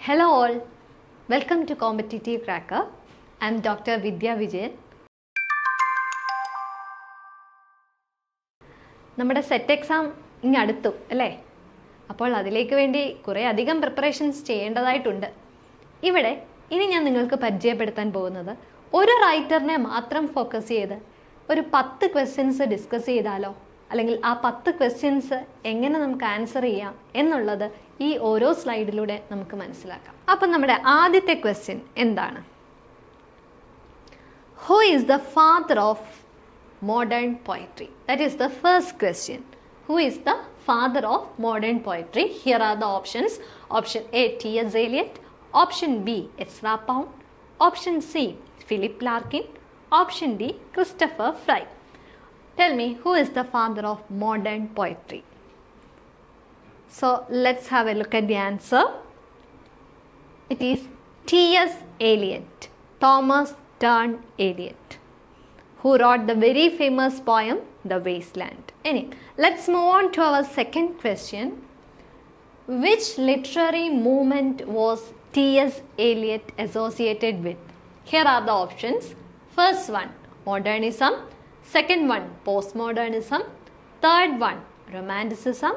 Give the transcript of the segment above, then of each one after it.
Hello all, welcome to Competitive Cracker. I am Dr. Vidya Vijayan. നമ്മുടെ set exam ഇനി അടുത്തു അല്ലേ? അപ്പോൾ അതിലേക്ക് വേണ്ടി കുറേ അധികം പ്രിപ്പറേഷൻസ് ചെയ്യേണ്ടതായിട്ടുണ്ട്. ഇവിടെ ഇനി ഞാൻ നിങ്ങൾക്ക് പരിചയപ്പെടുത്താൻ പോകുന്നത് ഒരു റൈറ്ററിനെ മാത്രം ഫോക്കസ് ചെയ്ത് ഒരു 10 ക്വസ്റ്റ്യൻസ് ഡിസ്കസ് ചെയ്താലോ, അല്ലെങ്കിൽ ആ 10 ക്വസ്റ്റ്യൻസ് എങ്ങനെ നമുക്ക് ആൻസർ ചെയ്യാം എന്നുള്ളത് ഈ ഓരോ സ്ലൈഡിലൂടെ നമുക്ക് മനസ്സിലാക്കാം. അപ്പം നമ്മുടെ ആദ്യത്തെ ക്വസ്റ്റ്യൻ എന്താണ്? Who is the father of modern poetry? That is the first question. Who is the father of modern poetry? Here are the options. Option A, T.S. Eliot. Option B, Ezra Pound. Option C, Philip Larkin. Option D, Christopher Fry. Tell me, who is the father of modern poetry? So let's have a look at the answer. It is T.S. Eliot, Thomas Turn Eliot, who wrote the very famous poem The Wasteland. Anyway, let's move on to our second question. Which literary movement was T.S. Eliot associated with? Here are the options. First one, modernism. Second one, postmodernism. Third one, romanticism.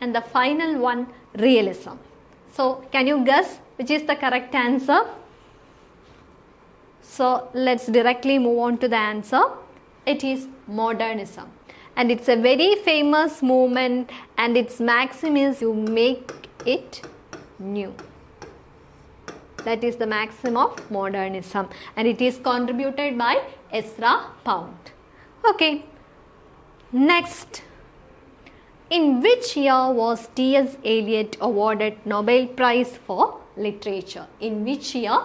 And the final one, realism. So can you guess which is the correct answer? So let's directly move on to the answer. It is modernism, and it's a very famous movement, and its maxim is to make it new. That is the maxim of modernism, and it is contributed by Ezra Pound. Okay, next. In which year was T.S. Eliot awarded Nobel Prize for Literature? In which year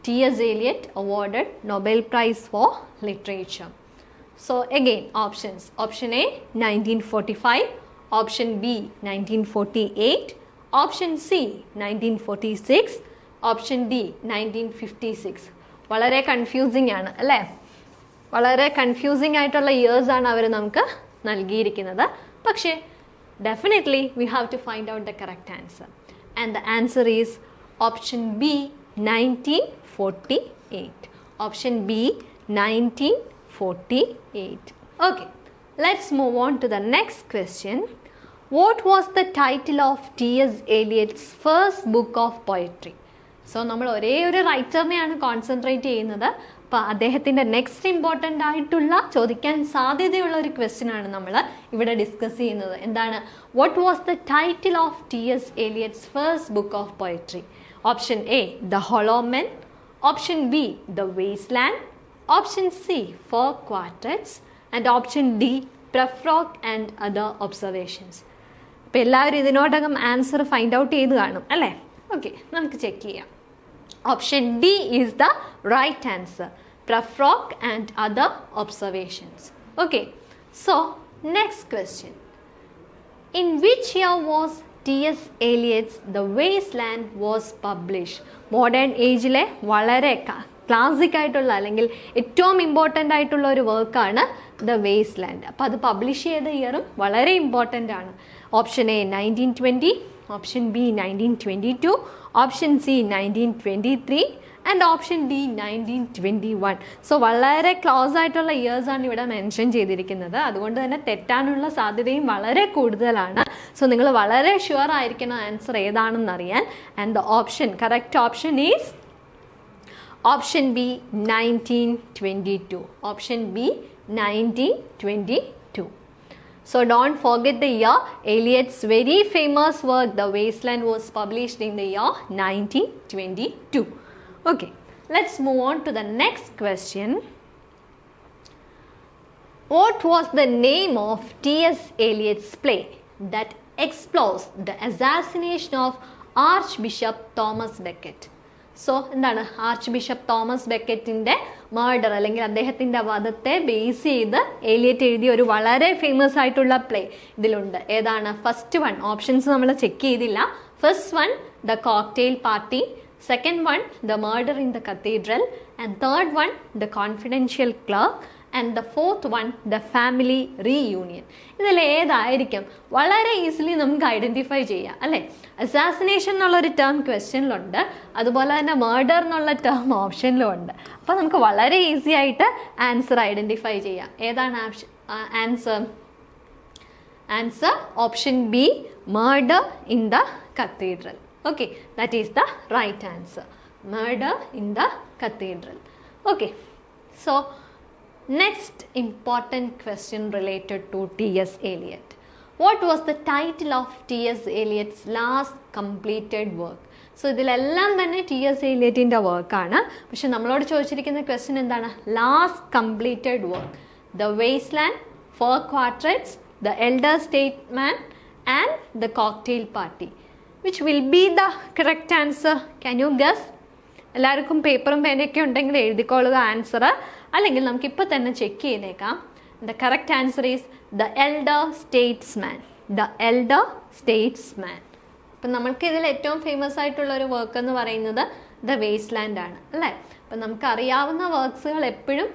T.S. Eliot awarded Nobel Prize for Literature? So again, options. Option A, 1945. Option B, 1948. Option C, 1946. Option D, 1956. വളരെ confusing ആണ് അല്ലേ? വളരെ confusing ആയിട്ടുള്ള years ആണ് അവർ നമുക്ക് നൽകിയിരിക്കുന്നത്. പക്ഷേ definitely we have to find out the correct answer, and the answer is option B, 1948. Option B, 1948. Okay, let's move on to the next question. What was the title of T.S. Eliot's first book of poetry? So നമ്മൾ ഒരേ ഒരു റൈറ്ററിനെയാണ് concentrate ചെയ്യുന്നത്. അപ്പോൾ അദ്ദേഹത്തിൻ്റെ next important ആയിട്ടുള്ള ചോദിക്കാൻ സാധ്യതയുള്ള ഒരു ക്വസ്റ്റ്യൻ ആണ് നമ്മൾ ഇവിടെ ഡിസ്കസ് ചെയ്യുന്നത്. എന്താണ്? What was the title of T.S. Eliot's first book of poetry? Option A, the hollow men. Option B, the wasteland. Option C, 4 quartets. And option D, Prufrock and other observations. അപ്പോൾ എല്ലാവരും ഇതിനോടകം answer find out ചെയ്ത് കാണും അല്ലേ? Okay, നമുക്ക് check ചെയ്യാം. Option D is the right answer. Prafrock and other observations. Okay, so next question. In which year was T.S. Eliot's The Wasteland was published? Modern age-le വളരെ classic ആയിട്ടുള്ള അല്ലെങ്കിൽ ഏറ്റവും important ആയിട്ടുള്ള ഒരു വർക്കാണ് ദ വേസ്റ്റ്ലാൻഡ്. അപ്പോൾ അത് പബ്ലിഷ് ചെയ്ത ഇയറും വളരെ ഇമ്പോർട്ടൻ്റ് ആണ്. Option A 1920, option B 1922, option C 1923 and option D 1921. So വളരെ ക്ലോസ് ആയിട്ടുള്ള ഇയേഴ്സാണ് ഇവിടെ മെൻഷൻ ചെയ്തിരിക്കുന്നത്. അതുകൊണ്ട് തന്നെ തെറ്റാനുള്ള സാധ്യതയും വളരെ കൂടുതലാണ്. സോ നിങ്ങൾ വളരെ ഷുവർ ആയിരിക്കണം ആൻസർ ഏതാണെന്ന് അറിയാൻ. And the option, correct option is option B 1922. Option B 1922. So don't forget the year. Eliot's very famous work, The Wasteland, was published in the year 1922. Okay, let's move on to the next question. What was the name of T.S. Eliot's play that explores the assassination of Archbishop Thomas Becket? So എന്താണ് arch bishop Thomas ബെക്കറ്റിൻ്റെ murder അല്ലെങ്കിൽ അദ്ദേഹത്തിൻ്റെ വധത്തെ base ചെയ്ത് Eliot എഴുതിയ ഒരു വളരെ famous ആയിട്ടുള്ള play ഇതിലുണ്ട്. ഏതാണ്? ഫസ്റ്റ് വൺ, ഓപ്ഷൻസ് നമ്മൾ ചെക്ക് ചെയ്തില്ല. First one, the cocktail party. Second one, the murder in the cathedral. And third one, the confidential clerk. and the fourth one the family reunion. ഇതിൽ ഏതായിരിക്കും വളരെ easily നമുക്ക് identify ചെയ്യാം അല്ലേ? Assassination എന്നുള്ളൊരു term ക്വസ്റ്റ്യനിലുണ്ട്, അതുപോലെ തന്നെ മർഡർ എന്നുള്ള ടേം ഓപ്ഷനിലും ഉണ്ട്. അപ്പോൾ നമുക്ക് വളരെ ഈസി ആയിട്ട് ആൻസർ ഐഡൻറ്റിഫൈ ചെയ്യാം. ഏതാണ് answer? Answer option B, murder in the cathedral. Okay, that is the right answer. Murder in the cathedral. Okay, so next important question related to T.S. Eliot. What was the title of T.S. Eliot's last completed work? So ഇതിലെല്ലാം തന്നെ T.S. Eliotൻ്റെ വർക്കാണ്. പക്ഷെ നമ്മളോട് ചോദിച്ചിരിക്കുന്ന question എന്താണ്? Last completed work. The wasteland, 4 Quartets, the elder statesman and the cocktail party. Which will be the correct answer? Can you guess? എല്ലാവർക്കും പേപ്പറും പേനയൊക്കെ ഉണ്ടെങ്കിൽ എഴുതിക്കൊള്ളുക ആൻസർ, അല്ലെങ്കിൽ നമുക്ക് ഇപ്പോൾ തന്നെ ചെക്ക് ചെയ്തേക്കാം. The correct answer is the elder statesman. The elder statesman. അപ്പം നമ്മൾക്ക് ഇതിൽ ഏറ്റവും ഫേമസ് ആയിട്ടുള്ള ഒരു വർക്ക് എന്ന് പറയുന്നത് ദ വേസ്റ്റ്ലാൻഡ് ആണ് അല്ലേ? അപ്പം നമുക്കറിയാവുന്ന വർക്ക്സുകൾ എപ്പോഴും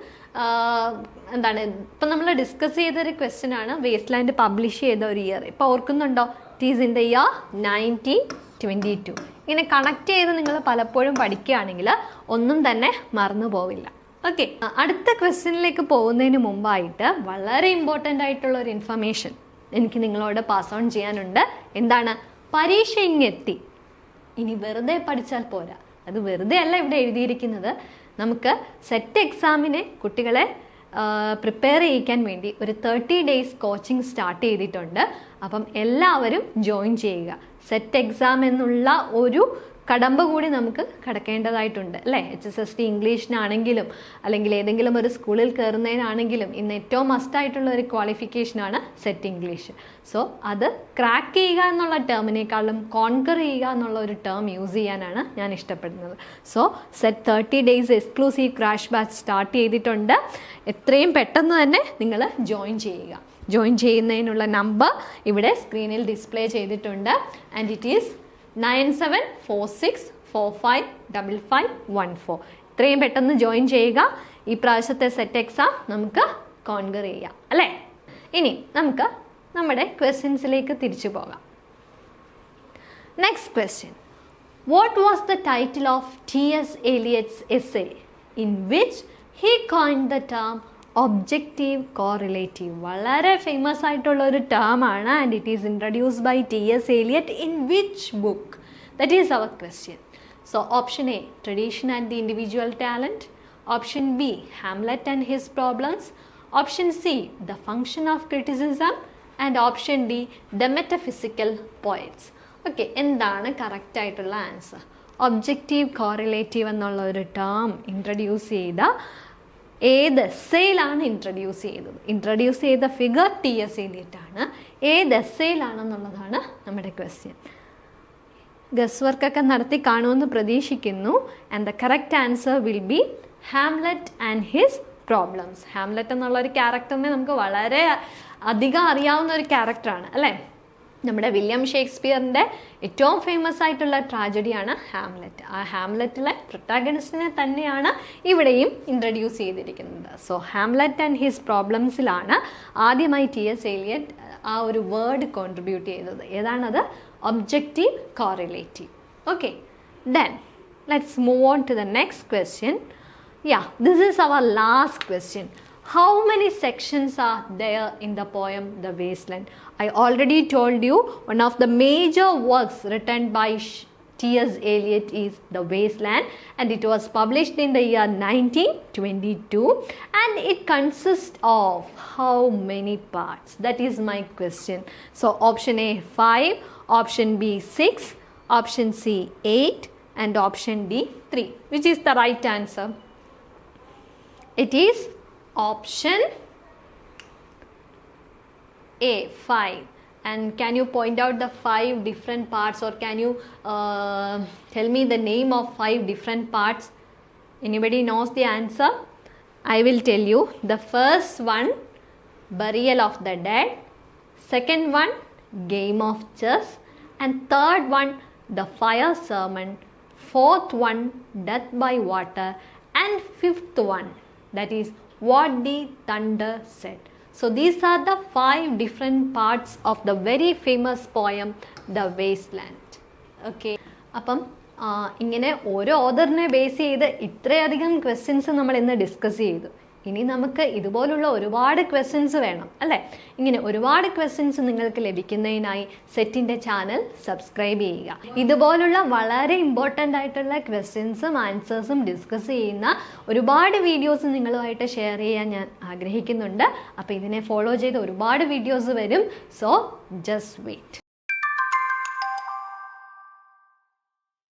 എന്താണ്, ഇപ്പം നമ്മൾ ഡിസ്കസ് ചെയ്തൊരു ക്വസ്റ്റ്യൻ ആണ് വേസ്റ്റ്ലാൻഡ് പബ്ലിഷ് ചെയ്ത ഒരു ഇയർ. ഇപ്പോൾ ഓർക്കുന്നുണ്ടോ? It is in the year 1922. ഇങ്ങനെ കണക്ട് ചെയ്ത് നിങ്ങൾ പലപ്പോഴും പഠിക്കുകയാണെങ്കിൽ ഒന്നും തന്നെ മറന്നു പോവില്ല. ഓക്കെ, അടുത്ത ക്വസ്റ്റ്യനിലേക്ക് പോകുന്നതിന് മുമ്പായിട്ട് വളരെ ഇമ്പോർട്ടൻ്റ് ആയിട്ടുള്ള ഒരു ഇൻഫർമേഷൻ എനിക്ക് നിങ്ങളോട് പാസ് ഓൺ ചെയ്യാനുണ്ട്. എന്താണ്? പരീക്ഷ ഇങ്ങെത്തി. ഇനി വെറുതെ പഠിച്ചാൽ പോരാ. അത് വെറുതെ അല്ല ഇവിടെ എഴുതിയിരിക്കുന്നത്. നമുക്ക് സെറ്റ് എക്സാമിന് കുട്ടികളെ പ്രിപ്പയർ ചെയ്യിക്കാൻ വേണ്ടി ഒരു 30 days കോച്ചിങ് സ്റ്റാർട്ട് ചെയ്തിട്ടുണ്ട്. അപ്പം എല്ലാവരും ജോയിൻ ചെയ്യുക. സെറ്റ് എക്സാം എന്നുള്ള ഒരു കടമ്പ കൂടി നമുക്ക് കടക്കേണ്ടതായിട്ടുണ്ട് അല്ലേ? HSST ഇംഗ്ലീഷിനാണെങ്കിലും അല്ലെങ്കിൽ ഏതെങ്കിലും ഒരു സ്കൂളിൽ കയറുന്നതിനാണെങ്കിലും ഇന്ന് ഏറ്റവും മസ്റ്റായിട്ടുള്ള ഒരു ക്വാളിഫിക്കേഷനാണ് സെറ്റ് ഇംഗ്ലീഷ്. സോ അത് ക്രാക്ക് ചെയ്യുക എന്നുള്ള ടേമിനേക്കാളും കോൺകർ ചെയ്യുക എന്നുള്ള ഒരു ടേം യൂസ് ചെയ്യാനാണ് ഞാൻ ഇഷ്ടപ്പെടുന്നത്. So set 30 days exclusive crash batch start ചെയ്തിട്ടുണ്ട്. എത്രയും പെട്ടെന്ന് തന്നെ നിങ്ങൾ ജോയിൻ ചെയ്യുക. ജോയിൻ ചെയ്യുന്നതിനുള്ള നമ്പർ ഇവിടെ സ്ക്രീനിൽ ഡിസ്പ്ലേ ചെയ്തിട്ടുണ്ട്. And it is 9746455514. ഇത്രയും പെട്ടെന്ന് ജോയിൻ ചെയ്യുക. ഈ പ്രാവശ്യത്തെ സെറ്റ് എക്സാം നമുക്ക് കോൺകർ ചെയ്യാം അല്ലേ? ഇനി നമുക്ക് നമ്മുടെ ക്വസ്റ്റ്യൻസിലേക്ക് തിരിച്ചു പോകാം. Next question. What was the title of T.S. Eliot's essay in which he coined the term objective correlative? വളരെ ഫേമസ് ആയിട്ടുള്ള ഒരു ടേം ആണ്. And it is introduced by T.S. Eliot in which book? That is our question. So option A, tradition and the individual talent. Option B, Hamlet and his problems. Option C, the function of criticism. And option D, the metaphysical poets. Okay, എന്താണ് correct ആയിട്ടുള്ള answer? Objective correlative എന്നുള്ള ഒരു term introduce ചെയ്ത ഏത് എസ്സേയിലാണ് introduce ചെയ്ത figure T.S. Eliot ആണ്. ഏത് എസ്സേയിലാണെന്നുള്ളതാണ് നമ്മുടെ ക്വസ്റ്റ്യൻ. ഗസ് വർക്കൊക്കെ നടത്തി കാണുമെന്ന് പ്രതീക്ഷിക്കുന്നു. And the correct answer will be Hamlet and his problems. Hamlet എന്നുള്ളൊരു ക്യാരക്ടറിനെ നമുക്ക് വളരെ അധികം അറിയാവുന്ന ഒരു ക്യാരക്ടറാണ് അല്ലേ? നമ്മുടെ വില്യം ഷേക്സ്പിയറിൻ്റെ ഏറ്റവും ഫേമസ് ആയിട്ടുള്ള ട്രാജഡിയാണ് ഹാംലെറ്റ്. ആ ഹാംലെറ്റിലെ പ്രൊട്ടാഗണിസ്റ്റിനെ തന്നെയാണ് ഇവിടെയും ഇൻട്രൊഡ്യൂസ് ചെയ്തിരിക്കുന്നത്. സോ ഹാംലെറ്റ് ആൻഡ് ഹിസ് പ്രോബ്ലംസിലാണ് ആദ്യമായി T.S. Eliot ആ ഒരു വേർഡ് കോൺട്രിബ്യൂട്ട് ചെയ്തത്. ഏതാണത്? Objective correlative. Okay, then let's move on to the next question. This is our last question. How many sections are there in the poem The Wasteland? I already told you one of the major works written by T.S. Eliot is The Wasteland, and it was published in the year 1922, and it consists of how many parts? That is my question. So option A 5, option B 6, option C 8, and option D 3. Which is the right answer? It is option A 5. And can you point out the 5 different parts, or can you tell me the name of 5 different parts? Anybody knows the answer? I will tell you. The first one, burial of the dead. Second one, game of chess. And third one, the fire sermon. Fourth one, death by water. And fifth one, that is what the thunder said. So these are the 5 different parts of the very famous poem The Wasteland. Okay. അപ്പം ഇങ്ങനെ ഓരോ ഓതറിനെ base ചെയ്ത് ഇത്രയധികം questions നമ്മൾ ഇന്ന് discuss ചെയ്തു. ഇനി നമുക്ക് ഇതുപോലുള്ള ഒരുപാട് ക്വസ്റ്റ്യൻസ് വേണം അല്ലേ? ഇങ്ങനെ ഒരുപാട് ക്വസ്റ്റ്യൻസ് നിങ്ങൾക്ക് ലഭിക്കുന്നതിനായി സെറ്റിൻ്റെ ചാനൽ സബ്സ്ക്രൈബ് ചെയ്യുക. ഇതുപോലുള്ള വളരെ ഇമ്പോർട്ടൻ്റ് ആയിട്ടുള്ള ക്വസ്റ്റ്യൻസും ആൻസേഴ്സും ഡിസ്കസ് ചെയ്യുന്ന ഒരുപാട് വീഡിയോസ് നിങ്ങളുമായിട്ട് ഷെയർ ചെയ്യാൻ ഞാൻ ആഗ്രഹിക്കുന്നുണ്ട്. അപ്പോൾ ഇതിനെ ഫോളോ ചെയ്ത് ഒരുപാട് വീഡിയോസ് വരും. So just wait.